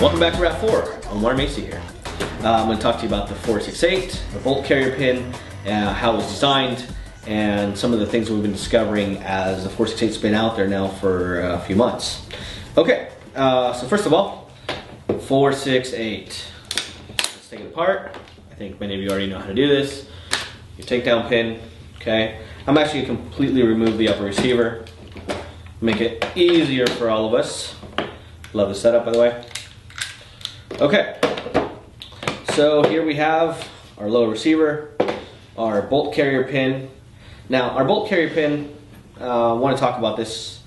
Welcome back to RAP4. I'm Warren Macy here. I'm going to talk to you about the 468, the bolt carrier pin, how it was designed, and some of the things we've been discovering as the 468's been out there now for a few months. Okay, so first of all, 468. Let's take it apart. I think many of you already know how to do this. Your takedown pin, okay. I'm actually going to completely remove the upper receiver, make it easier for all of us. Love the setup, by the way. Okay, so here we have our lower receiver, our bolt carrier pin. Now, our bolt carrier pin, I want to talk about this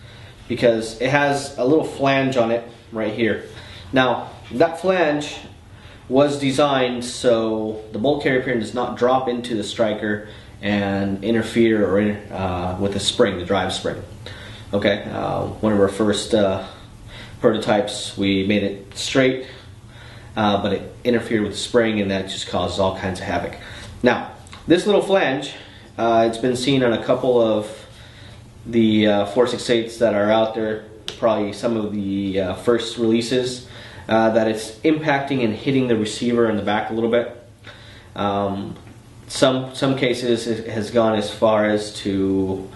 because it has a little flange on it right here. Now, that flange was designed so the bolt carrier pin does not drop into the striker and interfere or with the spring, the drive spring. Okay, one of our first prototypes, we made it straight, but it interfered with the spring, and that just causes all kinds of havoc. Now, this little flange, it's been seen on a couple of the 468s that are out there, probably some of the first releases, that it's impacting and hitting the receiver in the back a little bit. Some cases it has gone as far as to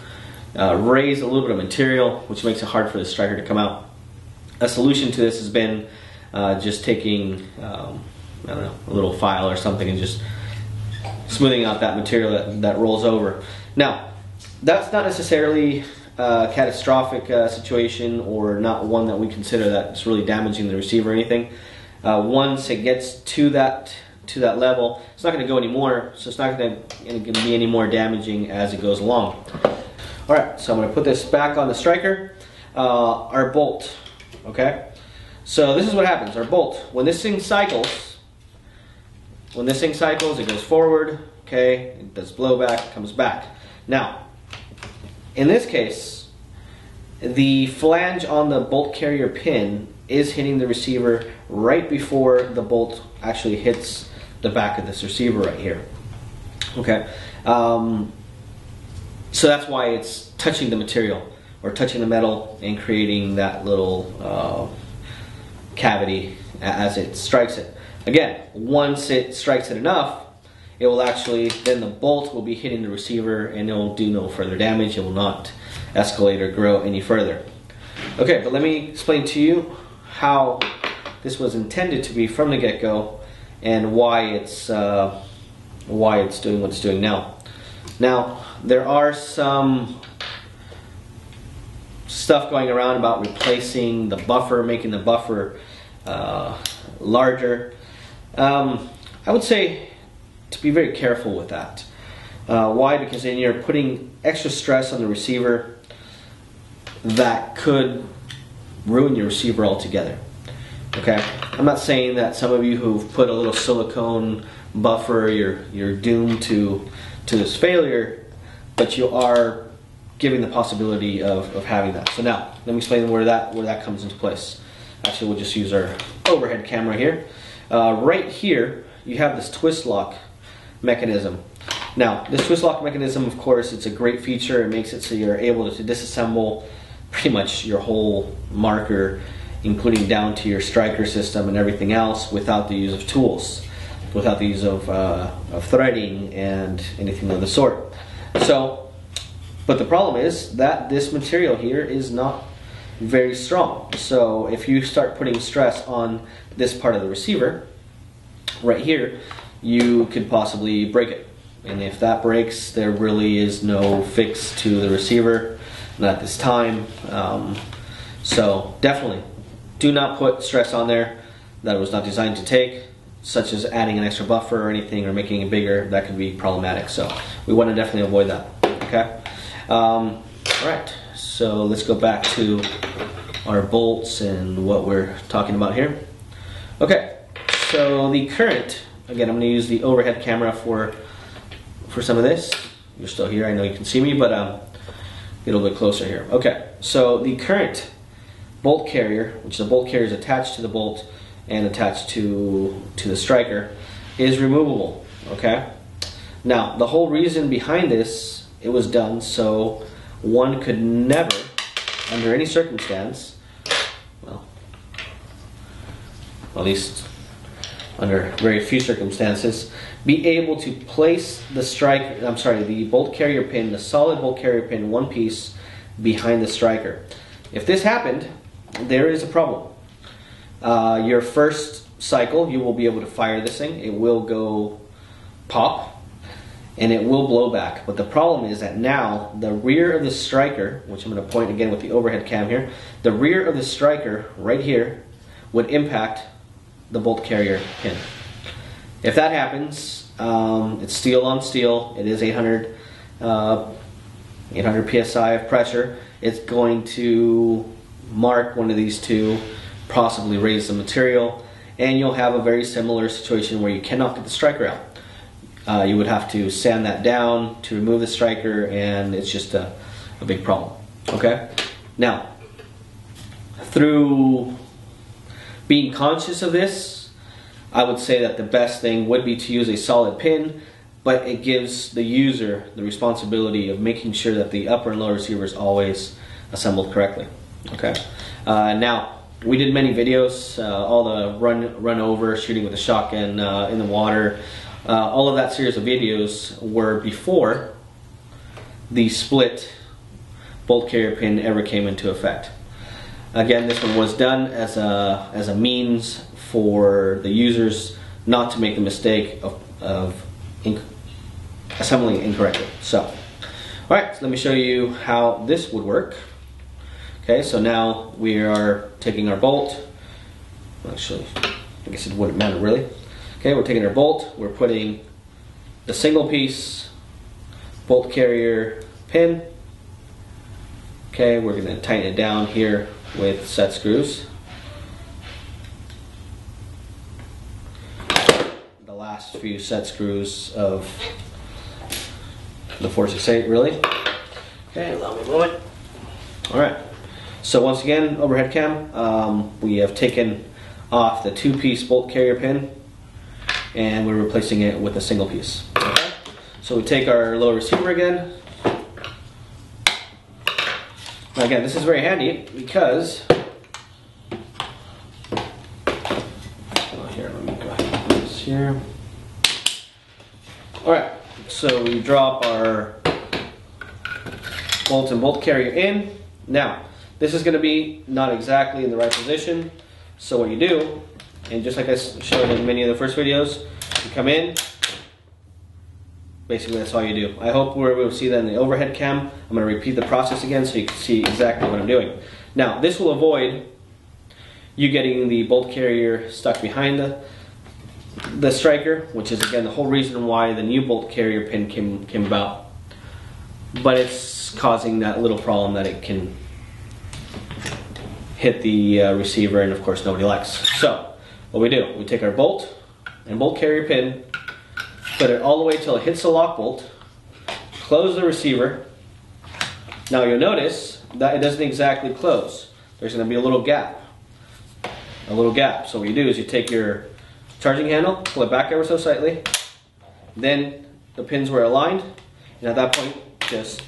raise a little bit of material, which makes it hard for the striker to come out. A solution to this has been just taking, I don't know, a little file or something and just smoothing out that material that rolls over. Now, that's not necessarily a catastrophic situation, or not one that we consider that's really damaging the receiver or anything. Once it gets to that level, it's not going to go anymore, so it's not going to be any more damaging as it goes along. Alright, so I'm going to put this back on the striker. Our bolt, okay? So this is what happens. Our bolt, when this thing cycles, it goes forward, okay? It does blowback, comes back. Now, in this case, the flange on the bolt carrier pin is hitting the receiver right before the bolt actually hits the back of this receiver right here. Okay, so that's why it's touching the material or touching the metal and creating that little cavity as it strikes it. Again, once it strikes it enough, it will actually, then the bolt will be hitting the receiver and it will do no further damage. It will not escalate or grow any further. Okay, but let me explain to you how this was intended to be from the get-go and why it's doing what it's doing now. Now, there are some stuff going around about replacing the buffer, making the buffer larger. I would say to be very careful with that. Why? Because then you're putting extra stress on the receiver that could ruin your receiver altogether. Okay, I'm not saying that some of you who've put a little silicone buffer, you're doomed to this failure, but you are giving the possibility of having that. So now, let me explain where that comes into place. Actually, we'll just use our overhead camera here. Right here, you have this twist lock mechanism. Now, this twist lock mechanism, of course, it's a great feature. It makes it so you're able to disassemble pretty much your whole marker, including down to your striker system and everything else, without the use of tools, without the use of threading and anything of the sort. So, but the problem is that this material here is not very strong. So if you start putting stress on this part of the receiver, right here, you could possibly break it. And if that breaks, there really is no fix to the receiver, not at this time. So definitely do not put stress on there that it was not designed to take, such as adding an extra buffer or anything, or making it bigger. That could be problematic. So we want to definitely avoid that. Okay. All right. So let's go back to our bolts and what we're talking about here. Okay. So the current, again, I'm going to use the overhead camera for some of this. You're still here. I know you can see me, but get a little bit closer here. Okay. So the current bolt carrier, which the bolt carrier is attached to the bolt and attached to the striker, is removable. Okay. Now, the whole reason behind this, it was done so one could never, under any circumstance, well, at least under very few circumstances, be able to place the bolt carrier pin, the solid bolt carrier pin, one piece behind the striker. If this happened, there is a problem. Your first cycle, you will be able to fire this thing. It will go pop, and it will blow back. But the problem is that now the rear of the striker, which I'm going to point again with the overhead cam here, the rear of the striker right here would impact the bolt carrier pin. If that happens, it's steel on steel. It is 800 psi of pressure. It's going to mark one of these two, possibly raise the material, and you'll have a very similar situation where you cannot get the striker out. You would have to sand that down to remove the striker, and it's just a big problem. Okay? Now, through being conscious of this, I would say that the best thing would be to use a solid pin, but it gives the user the responsibility of making sure that the upper and lower receiver is always assembled correctly. Okay. Now, we did many videos, all the run over, shooting with a shotgun in the water. All of that series of videos were before the split bolt carrier pin ever came into effect. Again, this one was done as a means for the users not to make the mistake of assembling incorrectly. So, alright, so let me show you how this would work. Okay, so now we are taking our bolt. Actually, I guess it wouldn't matter really. Okay, we're taking our bolt, we're putting the single piece bolt carrier pin. Okay, we're going to tighten it down here with set screws. The last few set screws of the 468 really. Okay, allow me a moment. Alright, so once again, overhead cam, we have taken off the two-piece bolt carrier pin and we're replacing it with a single piece. Okay? So we take our lower receiver again. Now again, this is very handy because here, let me go ahead and put this here. Alright, so we drop our bolt and bolt carrier in. Now, this is going to be not exactly in the right position, so what you do, and just like I showed in many of the first videos, you come in, basically that's all you do. I hope we're able to see that in the overhead cam. I'm going to repeat the process again so you can see exactly what I'm doing. Now, this will avoid you getting the bolt carrier stuck behind the striker, which is again the whole reason why the new bolt carrier pin came about. But it's causing that little problem that it can hit the receiver, and of course nobody likes. So what we do, we take our bolt and bolt carrier pin, put it all the way till it hits the lock bolt, close the receiver. Now you'll notice that it doesn't exactly close. There's going to be a little gap. So what you do is you take your charging handle, pull it back ever so slightly, then the pins were aligned, and at that point just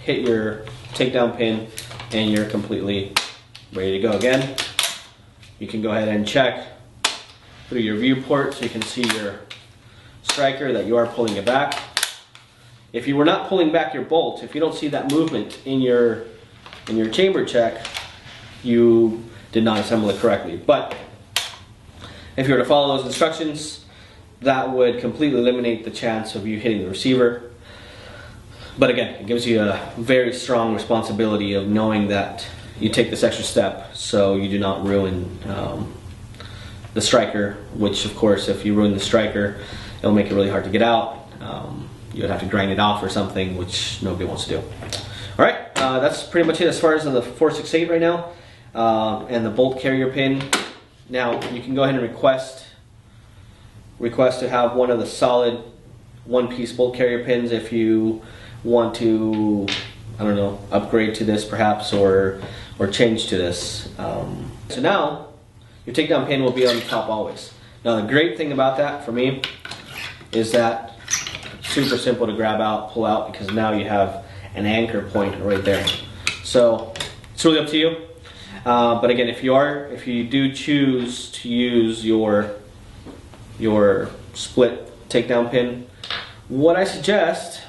hit your takedown pin and you're completely ready to go. Again, you can go ahead and check through your viewport so you can see your striker that you are pulling it back. If you were not pulling back your bolt, if you don't see that movement in your chamber check, you did not assemble it correctly. But if you were to follow those instructions, that would completely eliminate the chance of you hitting the receiver. But again, it gives you a very strong responsibility of knowing that you take this extra step so you do not ruin the striker, which of course if you ruin the striker, it'll make it really hard to get out. You would have to grind it off or something, which nobody wants to do. Alright, that's pretty much it as far as the 468 right now, and the bolt carrier pin. Now you can go ahead and request to have one of the solid one-piece bolt carrier pins if you want to, I don't know, upgrade to this perhaps, or change to this. So now your takedown pin will be on the top always. Now the great thing about that for me is that it's super simple to grab out, pull out, because now you have an anchor point right there. So it's really up to you. But again, if you do choose to use your split takedown pin, what I suggest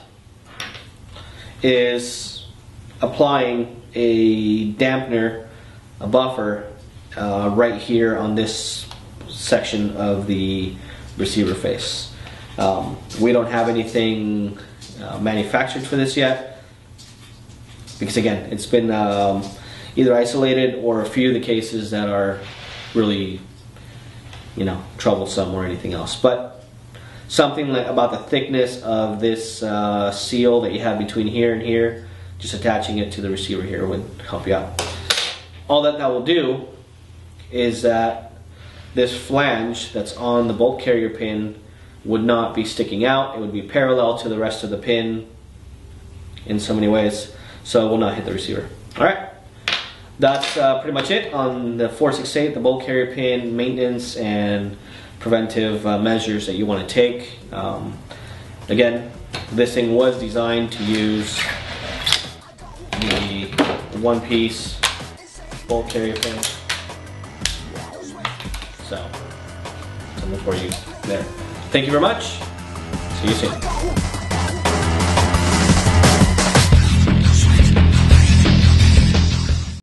is applying a dampener, a buffer, right here on this section of the receiver face. We don't have anything manufactured for this yet, because again, it's been either isolated or a few of the cases that are really, you know, troublesome or anything else. But something like about the thickness of this seal that you have between here and here, just attaching it to the receiver here would help you out. All that will do is that this flange that's on the bolt carrier pin would not be sticking out. It would be parallel to the rest of the pin in so many ways, so it will not hit the receiver. Alright, that's pretty much it on the 468, the bolt carrier pin maintenance and preventive measures that you want to take. Again, this thing was designed to use the one-piece bolt carrier pin. So, something for you there. Thank you very much. See you soon.